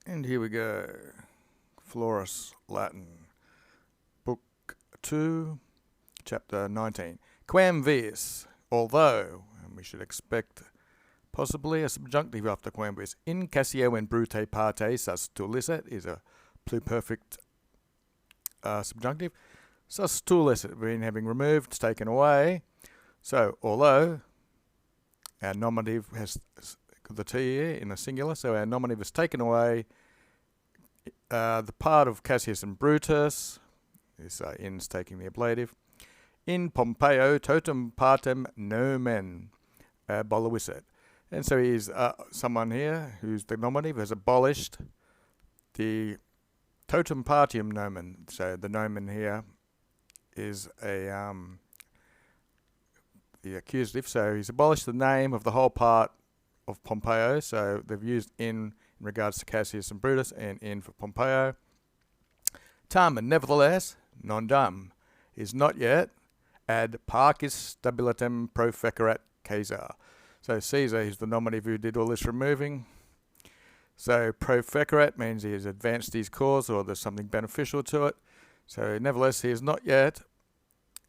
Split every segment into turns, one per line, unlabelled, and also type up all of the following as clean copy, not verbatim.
And here we go. Florus, Latin. Book 2, Chapter 19. Quam vis, although, and we should expect possibly a subjunctive after quam vis. In Cassio and brute parte sus tu licet is a pluperfect subjunctive. Sus tu licet, being having removed, taken away. So, although our nominative has the T here in the singular, so our nominative is taken away. The part of Cassius and Brutus, this in's taking the ablative. In Pompeo totem partem nomen abolivisset. And so he's someone here who's the nominative has abolished the totem partium nomen. So the nomen here is the accusative. So he's abolished the name of the whole part of Pompeo. So they've used in regards to Cassius and Brutus, and in for Pompeo. Tam, and nevertheless, non dam, is not yet ad parcis stabilitem profecerat Caesar. So Caesar is the nominative who did all this removing. So profecerat means he has advanced his cause, or there's something beneficial to it. So nevertheless, he has not yet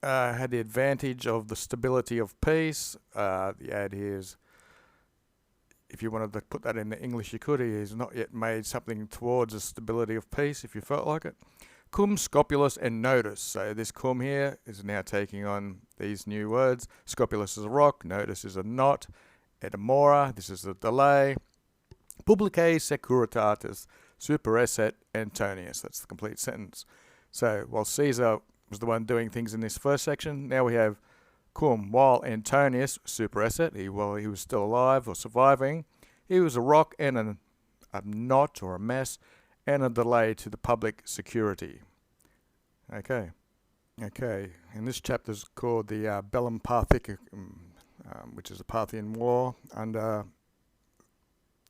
had the advantage of the stability of peace. The ad here is, if you wanted to put that in the English, you could. He has not yet made something towards the stability of peace, if you felt like it. Cum scopulus and nodus. So this cum here is now taking on these new words. Scopulus is a rock, nodus is a knot, edamora, this is a delay. Publicae securitatis superesset Antonius. That's the complete sentence. So while Caesar was the one doing things in this first section, now we have cum, while Antonius superesset, while he was still alive or surviving, he was a rock and a knot or a mess and a delay to the public security. Okay. And this chapter is called the Bellum Parthicum, which is a Parthian war under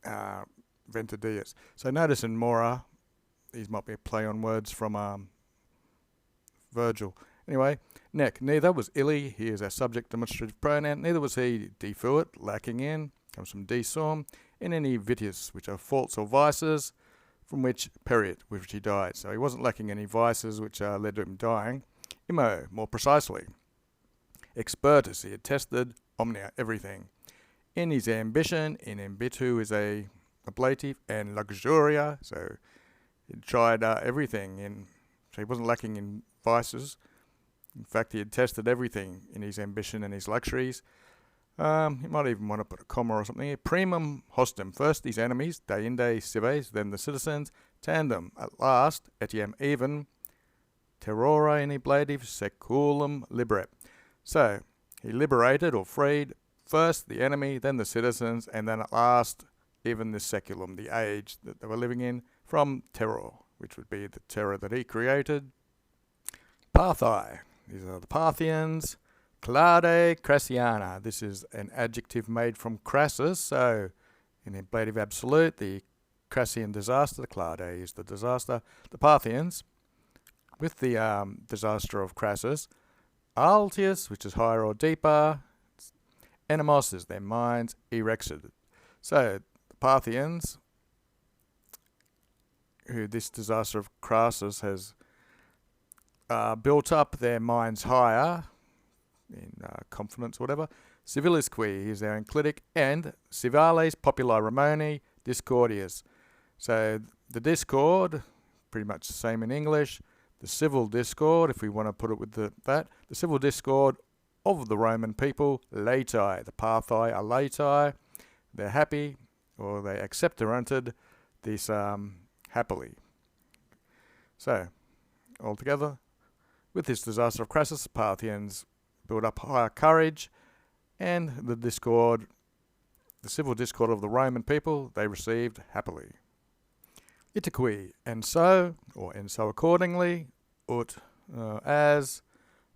Ventidius. So notice in Mora, these might be a play on words from Virgil. Anyway, nec, neither was illy, he is our subject demonstrative pronoun, neither was he defuit, lacking in, comes from desum, in any vitius, which are faults or vices, from which periit, with which he died. So he wasn't lacking any vices which led to him dying. Immo, more precisely. Expertus, he had tested, omnia, everything. In his ambition, in ambitu is a ablative, and luxuria, so he tried everything, so he wasn't lacking in vices. In fact, he had tested everything in his ambition and his luxuries. He might even want to put a comma or something here. Primum hostem, first his enemies, deinde cives, then the citizens. Tandem, at last, etiam even, terrora in ablative, seculum liberet. So, he liberated or freed first the enemy, then the citizens, and then at last, even the seculum, the age that they were living in, from terror, which would be the terror that he created. Parthi, these are the Parthians. Clade Crassiana, this is an adjective made from Crassus, so in ablative absolute, the Crassian disaster, the Clade is the disaster. The Parthians, with the disaster of Crassus. Altius, which is higher or deeper. Enemos is their minds, erexed. So, the Parthians, who this disaster of Crassus has built up their minds higher, in confidence or whatever. Civilis qui is our enclitic, and civales populi Romani discordias. So the discord, pretty much the same in English. The civil discord, if we want to put it with the civil discord of the Roman people, laeti, the Parthi are laeti. They're happy, or they accept or entered this happily. So, altogether, with this disaster of Crassus, Parthians build up higher courage, and the civil discord of the Roman people, they received happily. Itaque, and so accordingly, ut, as,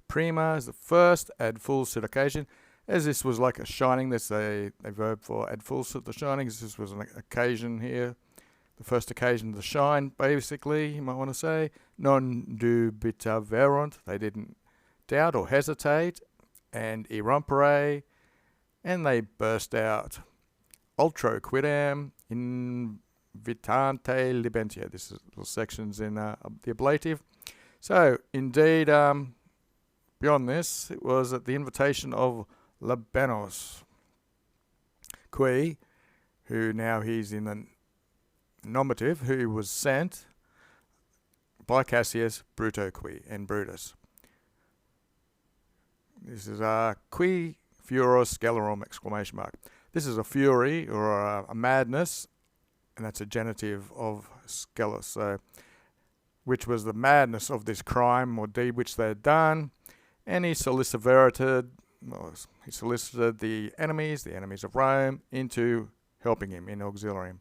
prima is the first, ad fulsit occasion, as this was like a shining, that's a verb for ad fulsit, the shining, this was an occasion here, the first occasion to shine, basically, you might want to say, non dubitaverunt, they didn't doubt or hesitate, and irrompere, and they burst out. Ultro quidam, vitante libentia. This is little sections in the ablative. So, indeed, beyond this, it was at the invitation of Labenos, qui, who now he's in the nominative, who was sent by Cassius, Bruto qui, and Brutus. This is qui furus scelerum, exclamation mark. This is a fury or a madness, and that's a genitive of scelus, so, which was the madness of this crime or deed which they had done, and he solicited the enemies of Rome, into helping him in auxilium.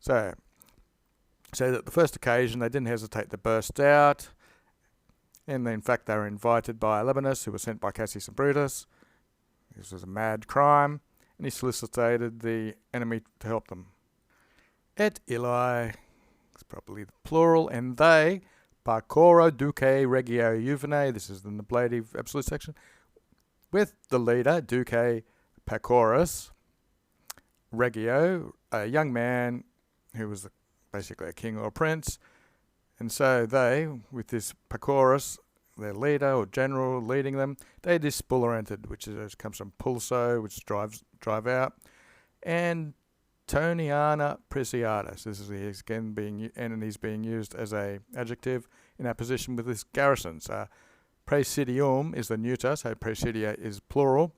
So that the first occasion they didn't hesitate to burst out, and in fact they were invited by Labenus, who was sent by Cassius and Brutus. This was a mad crime, and he solicited the enemy to help them. Et illi, it's probably the plural, and they, parcora duce regio juvene, this is the ablative absolute section, with the leader, Duce Pacorus Regio, a young man who was basically a king or a prince, and so they, with this Pacorus, their leader or general leading them, they dispullerented, which comes from pulso, which drive out, and Toniana Preciatus. This is again he's being used as a adjective in opposition with this garrisons. Praesidium is the neuter, so praesidia is plural.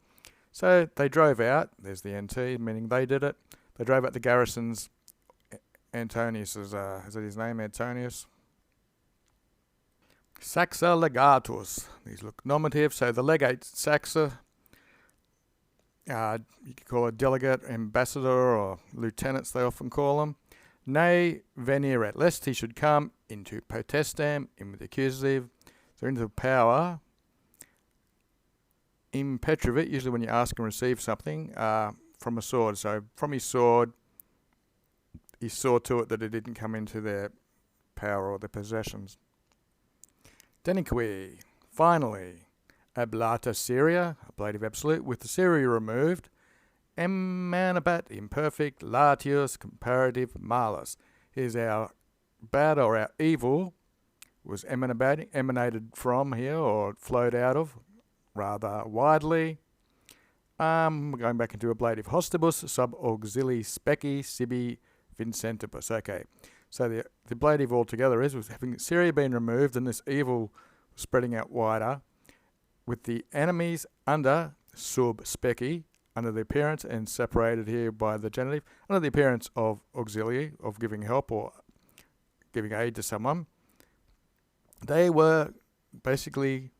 So they drove out, there's the NT, meaning they did it. They drove out the garrisons. Antonius is that his name, Antonius? Saxa legatus. These look nominative, so the legate Saxa, you could call a delegate, ambassador, or lieutenants they often call them. Ne veneret, lest he should come into potestam, in the accusative, so into the power. Impetrivit, usually when you ask and receive something, from a sword. So from his sword, he saw to it that it didn't come into their power or their possessions. Denique, finally, ablata Syria, ablative absolute, with the Syria removed, emanabat imperfect, latius comparative malus. Here's our bad or our evil was emanated from here, or flowed out of, rather widely. Going back into ablative hostibus, sub auxili speci sibi vincentibus. Okay, so the ablative altogether was having Syria been removed and this evil spreading out wider, with the enemies under sub speci, under the appearance, and separated here by the genitive, under the appearance of auxiliary, of giving help or giving aid to someone. They were basically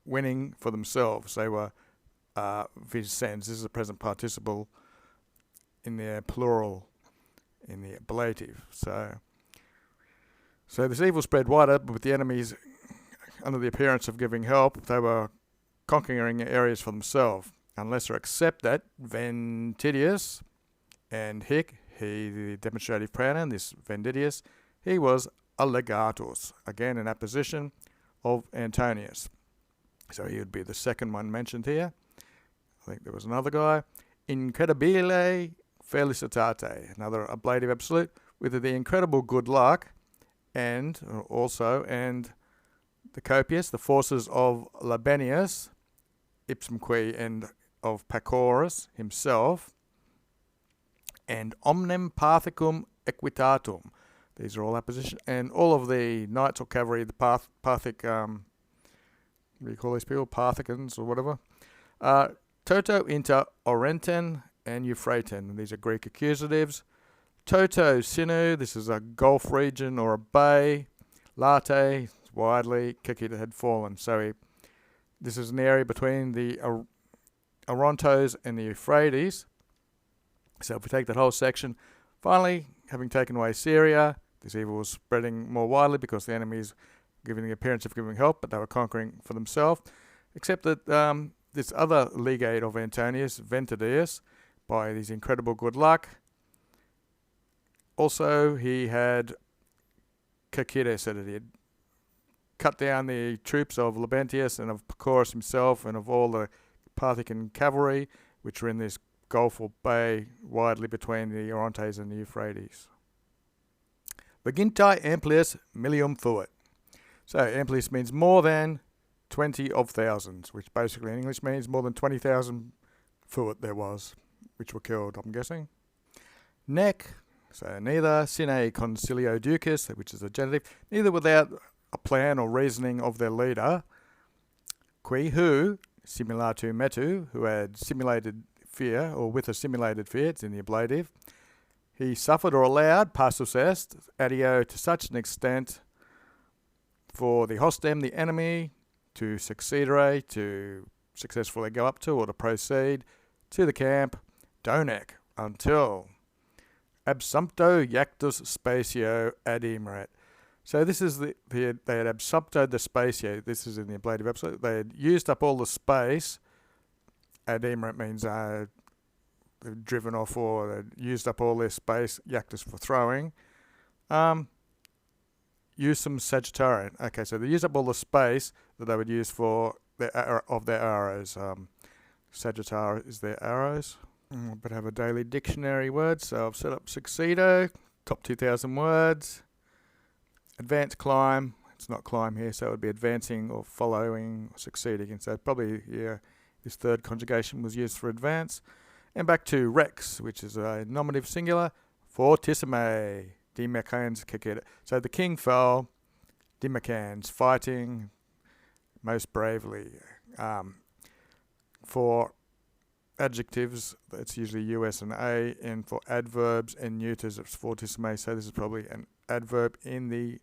winning for themselves. They were Vicens. This is a present participle in their plural, in the ablative. So this evil spread wider, but with the enemies under the appearance of giving help, they were conquering areas for themselves. Unless or except that Ventidius and Hic, he, the demonstrative pronoun, this Vendidius, he was a legatus, again in apposition of Antonius. So he would be the second one mentioned here. I think there was another guy. Incredibile felicitate, another ablative absolute, with the incredible good luck, and the copious, the forces of Labenius, ipsum qui, and of Pacorus himself, and omnem Parthicum equitatum. These are all apposition, and all of the knights or cavalry, the Parthic, what do you call these people? Parthicans or whatever. Toto inter Orenten and Euphraten. These are Greek accusatives. Toto sinu, this is a gulf region or a bay. Late, widely, Kikita had fallen. So this is an area between the Orontes and the Euphrates. So if we take that whole section, finally, having taken away Syria, this evil was spreading more widely because the enemies giving the appearance of giving help, but they were conquering for themselves. Except that this other legate of Antonius, Ventidius, by his incredible good luck, also he had Cacides, that he had cut down the troops of Labentius and of Pacorus himself and of all the Parthican cavalry, which were in this gulf or bay widely between the Orontes and the Euphrates. Viginti amplius millium fuit. So amplius means more than 20 of thousands, which basically in English means more than 20,000 fuit there was, which were killed, I'm guessing. Nec, so neither, sine concilio ducis, which is a genitive, neither without a plan or reasoning of their leader, qui who, simulatu metu, who had simulated fear, or with a simulated fear, it's in the ablative, he suffered or allowed, passus est, adio, to such an extent for the hostem, the enemy, to succedere, to successfully go up to or to proceed to the camp, donec, until absumpto jactus spatio adimerat. So this is they had absumptoed the spatio. This is in the ablative absolute. They had used up all the space. Adimerat means they've driven off or they'd used up all their space. Jactus for throwing. Use some Sagittarian. Okay, so they used up all the space that they would use for their arrows. Sagittarius is their arrows. But have a daily dictionary word. So I've set up succedo, top 2,000 words. Advance, climb. It's not climb here, so it would be advancing or following or succeeding. And so probably this third conjugation was used for advance. And back to rex, which is a nominative singular, fortissime, dimacans cacet. So the king fell, dimacans, fighting most bravely. For adjectives, it's usually US and A, and for adverbs and neuters, it's fortissime. So this is probably an adverb in the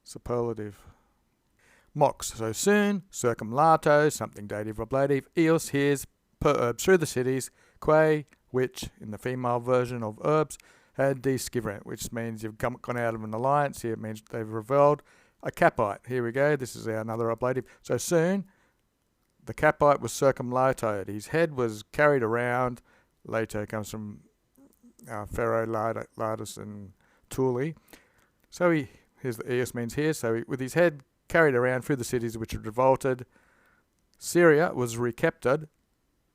superlative. Mox, so soon, circumlato, something dative or ablative, eos, here's, per herbs through the cities, quae, which, in the female version of herbs, had desciverant, which means you've gone out of an alliance. Here it means they've rebelled. A capite, here we go, this is another ablative. So soon, the capite was circumlatoed. His head was carried around. Lato comes from Pharaoh, Lardus, and Thule. So here's the eos means here. So with his head carried around through the cities which had revolted, Syria was recaptured,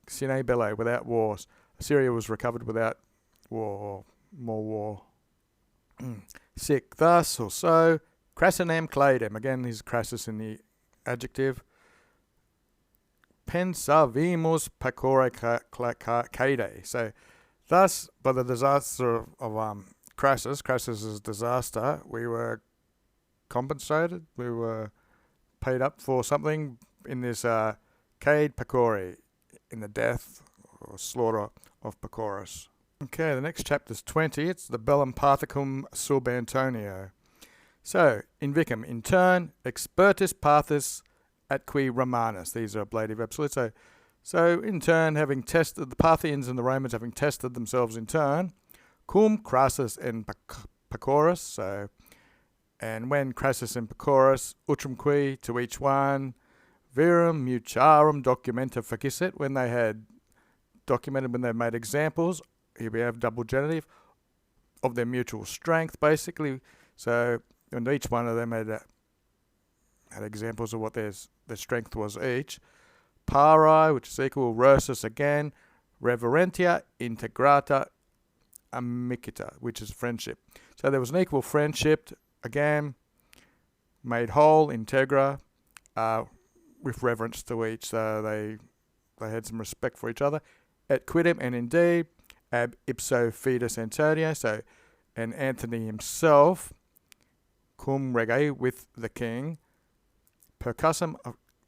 sine bello, without wars. Syria was recovered without war, more war. Sic, thus or so, crassinem cladem. Again, here's crassus in the adjective. Pensavimus pacore cade. So, thus, by the disaster of Crassus's disaster, we were compensated. We were paid up for something in this cade pacore, in the death or slaughter of Pacorus. Okay, the next chapter is 20. It's the Bellum Parthicum sub Antonio. So, invicum, in turn, expertus parthus atqui Romanus. These are ablative absolutes. So in turn, having tested the Parthians and the Romans, having tested themselves in turn, cum Crassus and Pacorus. So, and when Crassus and Pacorus, utrumque, to each one, virum mutuarum documenta facicit, when they had documented, when they made examples, here we have double genitive, of their mutual strength, basically. So, and each one of them had examples of what their strength was each. Pari, which is equal, Rursus again, reverentia integrata amicita, which is friendship. So there was an equal friendship, again, made whole, integra, with reverence to each. So they had some respect for each other. Et quidem, and indeed, ab ipso fidus Antonio, so, and Anthony himself, cum rege, with the king, percussum,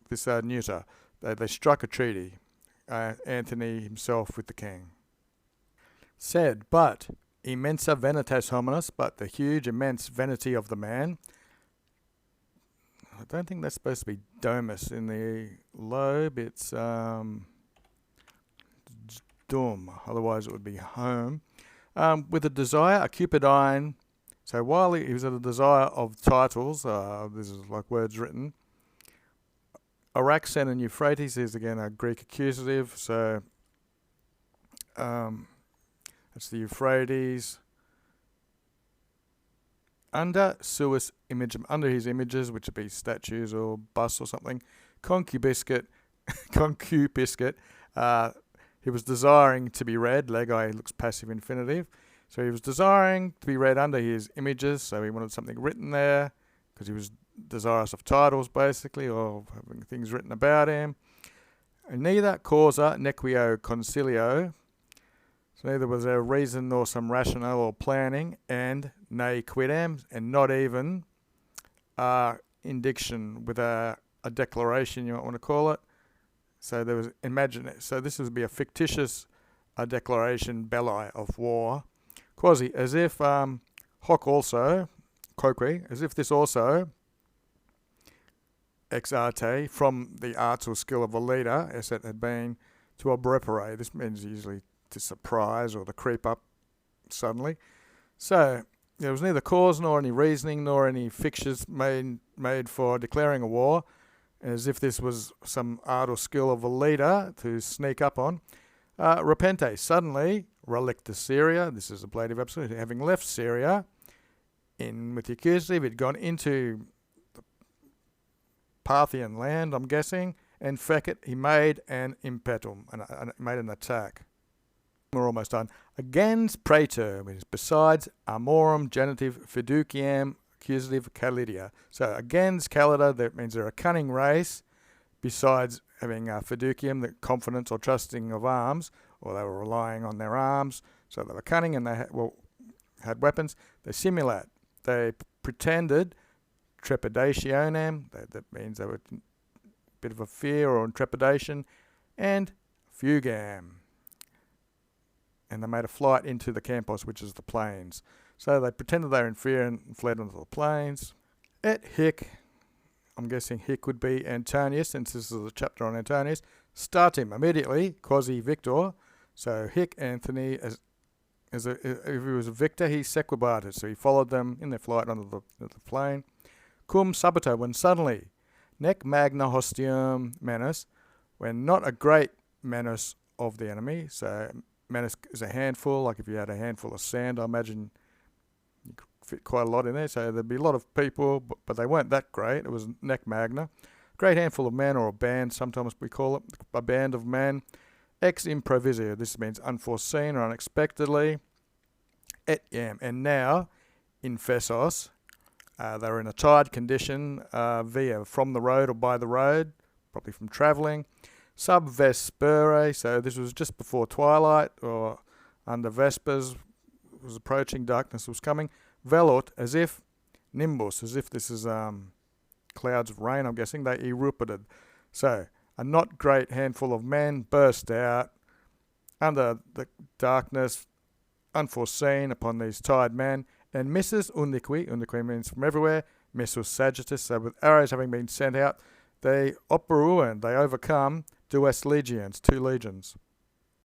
this neuter, they struck a treaty, Anthony himself with the king. Said, but immensa vanitas hominis, but the huge, immense vanity of the man. I don't think that's supposed to be domus in the lobe, it's dum, otherwise it would be home. With a desire, a cupidine, so while he was at a desire of titles, this is like words written, Araxen and Euphrates is again a Greek accusative, so that's the Euphrates. Under suis imagem, under his images, which would be statues or busts or something, concupiscate, he was desiring to be read, legi looks passive infinitive, So he was desiring to be read under his images, so he wanted something written there, because he was desirous of titles, basically, or having things written about him. And neither causa nequio concilio, so neither was there a reason nor some rationale or planning, and ne quidem, and not even indiction with a declaration, you might want to call it. So there was so this would be a fictitious declaration belli of war, quasi as if hoc also, quoque, as if this also ex arte, from the arts or skill of a leader, as it had been to obrepere. This means usually to surprise or to creep up suddenly. So there was neither cause nor any reasoning nor any fixtures made for declaring a war, as if this was some art or skill of a leader to sneak up on. Repente, suddenly, relicta Syria, this is ablative absolute, having left Syria in with the accusative, he'd gone into the Parthian land, I'm guessing, and fecit, he made an impetum, and made an attack. We're almost done. Against praeter, which is besides amorum genitive fiduciam accusative calidia. So against Calida, that means they're a cunning race, besides having fiducium, the confidence or trusting of arms, or they were relying on their arms, so they were cunning and they had weapons. They simulate, they pretended trepidationem, that means they were a bit of a fear or trepidation, and fugam, and they made a flight into the campos, which is the plains. So they pretended they were in fear and fled into the plains. Et hic, I'm guessing hic would be Antonius, since this is a chapter on Antonius. Start him immediately, quasi victor. So hic Anthony, if he was a victor, he sequibated. So he followed them in their flight onto the plain. Cum subito, when suddenly, nec magna hostium manus, when not a great manus of the enemy. So manus is a handful, like if you had a handful of sand, I imagine you could fit quite a lot in there. So there'd be a lot of people, but they weren't that great. It was nec magna. Great handful of men, or a band, sometimes we call it, a band of men. Ex improvisio, this means unforeseen or unexpectedly. Et iam, and now, in Phesos, they were in a tired condition, via, from the road or by the road, probably from travelling. Sub vespere, so this was just before twilight, or under vespers, was approaching, darkness was coming. Velut, as if, nimbus, as if this is clouds of rain, I'm guessing, they erupted. So, a not great handful of men burst out under the darkness, unforeseen upon these tired men, and missus undiqui means from everywhere, missus sagittus, so with arrows having been sent out, they operu, and they overcome dues legions, 2 legions.